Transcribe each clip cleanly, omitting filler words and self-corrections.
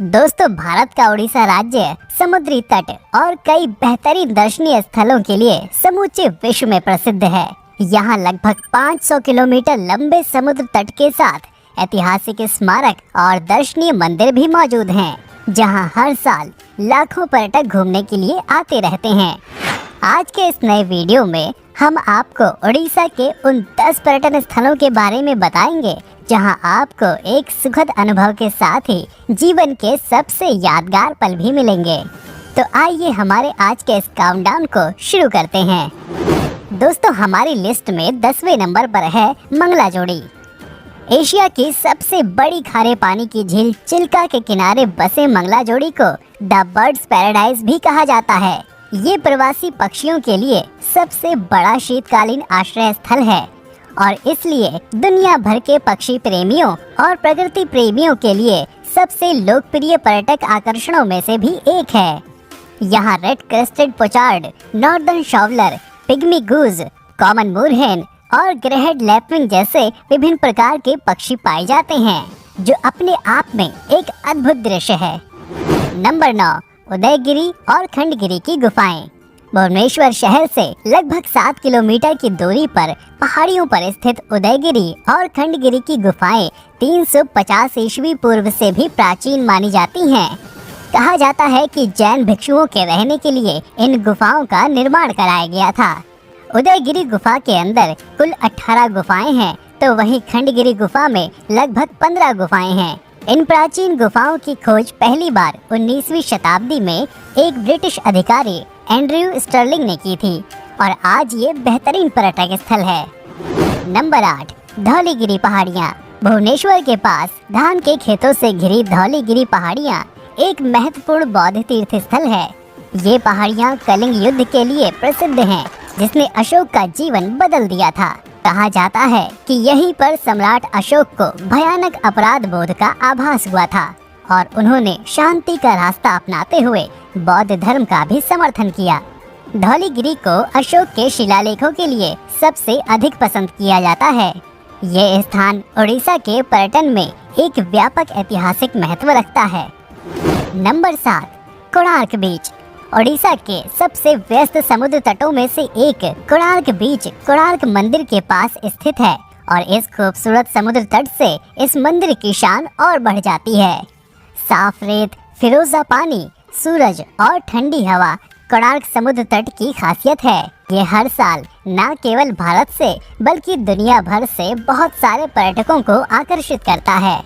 दोस्तों, भारत का उड़ीसा राज्य समुद्री तट और कई बेहतरीन दर्शनीय स्थलों के लिए समूचे विश्व में प्रसिद्ध है। यहाँ लगभग 500 किलोमीटर लंबे समुद्र तट के साथ ऐतिहासिक स्मारक और दर्शनीय मंदिर भी मौजूद हैं, जहाँ हर साल लाखों पर्यटक घूमने के लिए आते रहते हैं। आज के इस नए वीडियो में हम आपको उड़ीसा के उन 10 पर्यटन स्थलों के बारे में बताएंगे जहां आपको एक सुखद अनुभव के साथ ही जीवन के सबसे यादगार पल भी मिलेंगे। तो आइए हमारे आज के इस काउंटडाउन को शुरू करते हैं। दोस्तों, हमारी लिस्ट में 10वें नंबर पर है मंगला जोड़ी। एशिया की सबसे बड़ी खारे पानी की झील चिल्का के किनारे बसे मंगला जोड़ी को द बर्ड्स पैराडाइज भी कहा जाता है। ये प्रवासी पक्षियों के लिए सबसे बड़ा शीतकालीन आश्रय स्थल है और इसलिए दुनिया भर के पक्षी प्रेमियों और प्रकृति प्रेमियों के लिए सबसे लोकप्रिय पर्यटक आकर्षणों में से भी एक है। यहाँ red crested pochard, northern shoveler, pygmy goose, common moorhen और ग्रेहेड लैपविंग जैसे विभिन्न प्रकार के पक्षी पाए जाते हैं, जो अपने आप में एक अद्भुत दृश्य है। नंबर 9, उदयगिरी और खंडगिरी की गुफाएं। भुवनेश्वर शहर से लगभग 7 किलोमीटर की दूरी पर पहाड़ियों पर स्थित उदयगिरी और खंडगिरी की गुफाएं 350 ईस्वी पूर्व से भी प्राचीन मानी जाती हैं। कहा जाता है कि जैन भिक्षुओं के रहने के लिए इन गुफाओं का निर्माण कराया गया था। उदयगिरी गुफा के अंदर कुल 18 गुफाएं हैं, तो वहीं खंडगिरी गुफा में लगभग 15 गुफाएं हैं। इन प्राचीन गुफाओं की खोज पहली बार 19वीं शताब्दी में एक ब्रिटिश अधिकारी एंड्रयू स्टर्लिंग ने की थी और आज ये बेहतरीन पर्यटक स्थल है। नंबर 8, धौलीगिरी पहाड़ियाँ। भुवनेश्वर के पास धान के खेतों से घिरी धौलीगिरी पहाड़ियाँ एक महत्वपूर्ण बौद्ध तीर्थ स्थल है। ये पहाड़ियाँ कलिंग युद्ध के लिए प्रसिद्ध हैं, जिसने अशोक का जीवन बदल दिया था। कहा जाता है कि यहीं पर सम्राट अशोक को भयानक अपराध बोध का आभास हुआ था और उन्होंने शांति का रास्ता अपनाते हुए बौद्ध धर्म का भी समर्थन किया। धौलीगिरी को अशोक के शिलालेखों के लिए सबसे अधिक पसंद किया जाता है। ये स्थान उड़ीसा के पर्यटन में एक व्यापक ऐतिहासिक महत्व रखता है। नंबर 7, कोणार्क बीच। ओडिशा के सबसे व्यस्त समुद्र तटों में से एक कोणार्क बीच कोणार्क मंदिर के पास स्थित है और इस खूबसूरत समुद्र तट से इस मंदिर की शान और बढ़ जाती है। साफ रेत, फिरोजा पानी, सूरज और ठंडी हवा कोणार्क समुद्र तट की खासियत है। ये हर साल न केवल भारत से बल्कि दुनिया भर से बहुत सारे पर्यटकों को आकर्षित करता है।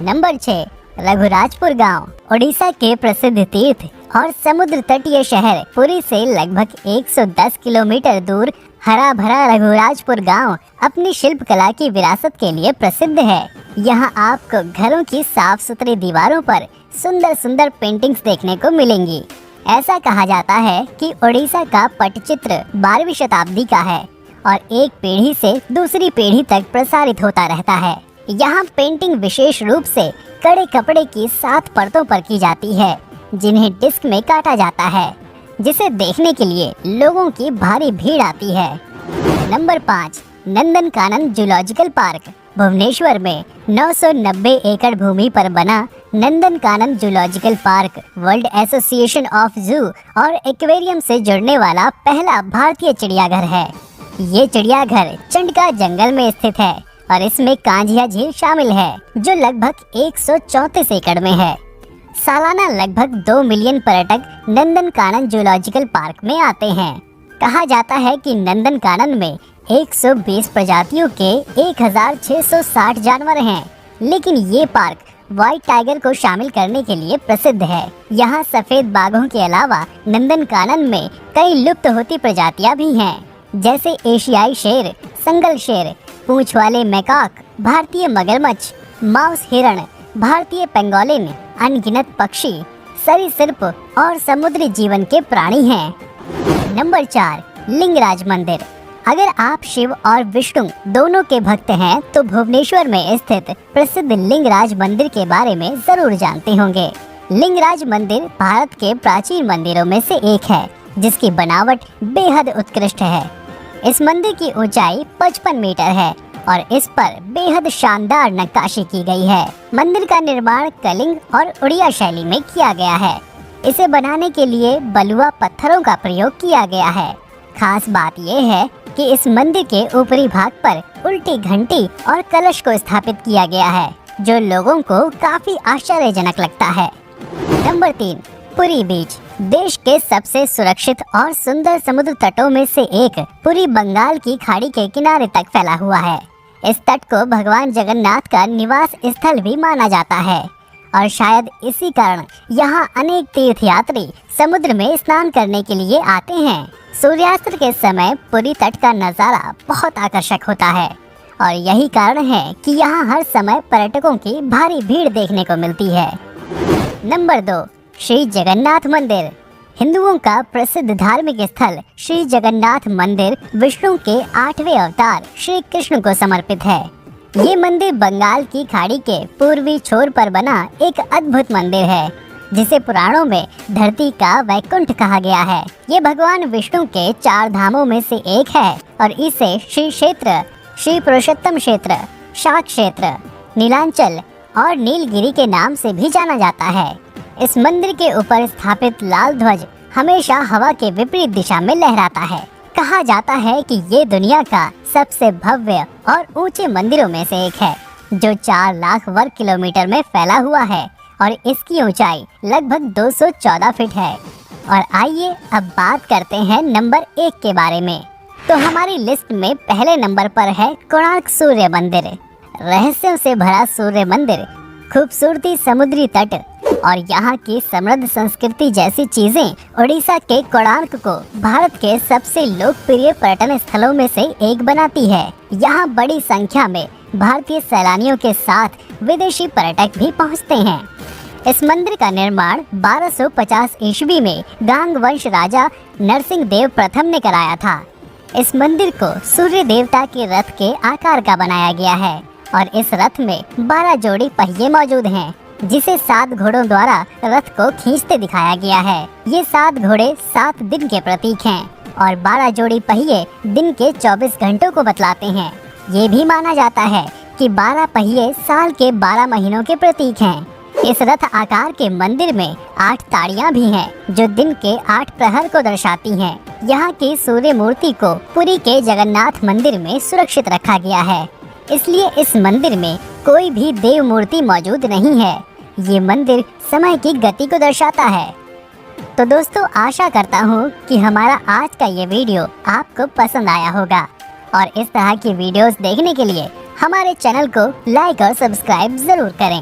नंबर 6, रघुराजपुर गांव। ओडिशा के प्रसिद्ध तीर्थ और समुद्र तटीय शहर पुरी से लगभग 110 किलोमीटर दूर हरा भरा रघुराजपुर गांव अपनी शिल्पकला की विरासत के लिए प्रसिद्ध है। यहाँ आपको घरों की साफ सुथरी दीवारों पर सुंदर सुंदर पेंटिंग्स देखने को मिलेंगी। ऐसा कहा जाता है कि ओडिशा का पटचित्र 12वीं शताब्दी का है और एक पीढ़ी से दूसरी पीढ़ी तक प्रसारित होता रहता है। यहाँ पेंटिंग विशेष रूप से कड़े कपड़े की 7 परतों पर की जाती है, जिन्हें डिस्क में काटा जाता है, जिसे देखने के लिए लोगों की भारी भीड़ आती है। Number 5, Nandankanan zoological park. Bhubaneswar में 990 एकड़ भूमि पर बना Nandankanan zoological park world association of zoo और एक्वेरियम से जुड़ने वाला पहला भारतीय चिड़ियाघर है। ये चिड़ियाघर चंडका जंगल में स्थित है और इसमें कांझिया झील शामिल है, जो लगभग 134 एकड़ में है। सालाना लगभग 2 मिलियन पर्यटक नंदनकानन जूलॉजिकल पार्क में आते हैं। कहा जाता है कि नंदनकानन में 120 प्रजातियों के 1660 जानवर हैं, लेकिन ये पार्क व्हाइट टाइगर को शामिल करने के लिए प्रसिद्ध है। यहाँ सफेद बाघों के अलावा नंदनकानन में कई लुप्त होती प्रजातियाँ भी हैं, जैसे एशियाई शेर, संगल शेर, पूंछ वाले मैकाक, भारतीय मगरमच्छ, माउस हिरण, भारतीय पेंगोलिन, अनगिनत पक्षी, सरीसृप और समुद्री जीवन के प्राणी हैं। नंबर 4, लिंगराज मंदिर। अगर आप शिव और विष्णु दोनों के भक्त हैं तो भुवनेश्वर में स्थित प्रसिद्ध लिंगराज मंदिर के बारे में जरूर जानते होंगे। लिंगराज मंदिर भारत के प्राचीन मंदिरों में से एक है, जिसकी बनावट बेहद उत्कृष्ट है। इस मंदिर की ऊंचाई 55 मीटर है और इस पर बेहद शानदार नक्काशी की गई है। मंदिर का निर्माण कलिंग और उड़िया शैली में किया गया है। इसे बनाने के लिए बलुआ पत्थरों का प्रयोग किया गया है। खास बात यह है कि इस मंदिर के ऊपरी भाग पर उल्टी घंटी और कलश को स्थापित किया गया है, जो लोगों को काफी आश्चर्यजनक लगता है। नंबर 3, पुरी बीच। देश के सबसे सुरक्षित और सुंदर समुद्र तटों में से एक पुरी बंगाल की खाड़ी के किनारे तक फैला हुआ है। इस तट को भगवान जगन्नाथ का निवास स्थल भी माना जाता है और शायद इसी कारण यहाँ अनेक तीर्थयात्री समुद्र में स्नान करने के लिए आते हैं। सूर्यास्त के समय पुरी तट का नज़ारा बहुत आकर्षक होता है और यही कारण है कि यहाँ हर समय पर्यटकों की भारी भीड़ देखने को मिलती है। नंबर 2, श्री जगन्नाथ मंदिर। हिंदुओं का प्रसिद्ध धार्मिक स्थल श्री जगन्नाथ मंदिर विष्णु के 8वें अवतार श्री कृष्ण को समर्पित है। ये मंदिर बंगाल की खाड़ी के पूर्वी छोर पर बना एक अद्भुत मंदिर है, जिसे पुराणों में धरती का वैकुंठ कहा गया है। ये भगवान विष्णु के 4 धामों में से एक है और इसे श्री क्षेत्र, श्री पुरुषोत्तम क्षेत्र, शाक क्षेत्र, नीलांचल और नीलगिरी के नाम से भी जाना जाता है। इस मंदिर के ऊपर स्थापित लाल ध्वज हमेशा हवा के विपरीत दिशा में लहराता है। कहा जाता है कि ये दुनिया का सबसे भव्य और ऊंचे मंदिरों में से एक है, जो 4 लाख वर्ग किलोमीटर में फैला हुआ है और इसकी ऊंचाई लगभग 214 फीट है। और आइए अब बात करते हैं नंबर 1 के बारे में। तो हमारी लिस्ट में पहले नंबर पर है कोणार्क सूर्य मंदिर। रहस्यों से भरा सूर्य मंदिर, खूबसूरती समुद्री तट और यहाँ की समृद्ध संस्कृति जैसी चीजें उड़ीसा के कोणार्क को भारत के सबसे लोकप्रिय पर्यटन स्थलों में से एक बनाती है। यहाँ बड़ी संख्या में भारतीय सैलानियों के साथ विदेशी पर्यटक भी पहुँचते हैं। इस मंदिर का निर्माण 1250 ईस्वी में गांग वंश राजा नरसिंह देव प्रथम ने कराया था। इस मंदिर को सूर्य देवता के रथ के आकार का बनाया गया है और इस रथ में 12 जोड़ी पहिए मौजूद हैं, जिसे 7 घोड़ों द्वारा रथ को खींचते दिखाया गया है। ये 7 घोड़े 7 दिन के प्रतीक हैं और 12 जोड़ी पहिए दिन के 24 घंटों को बतलाते हैं। ये भी माना जाता है कि 12 पहिए साल के 12 महीनों के प्रतीक हैं। इस रथ आकार के मंदिर में 8 ताड़ियां भी हैं, जो दिन के 8 प्रहर को दर्शाती हैं। यहाँ की सूर्य मूर्ति को पुरी के जगन्नाथ मंदिर में सुरक्षित रखा गया है, इसलिए इस मंदिर में कोई भी देव मूर्ति मौजूद नहीं है। ये मंदिर समय की गति को दर्शाता है। तो दोस्तों, आशा करता हूँ कि हमारा आज का ये वीडियो आपको पसंद आया होगा और इस तरह की वीडियोस देखने के लिए हमारे चैनल को लाइक और सब्सक्राइब जरूर करें।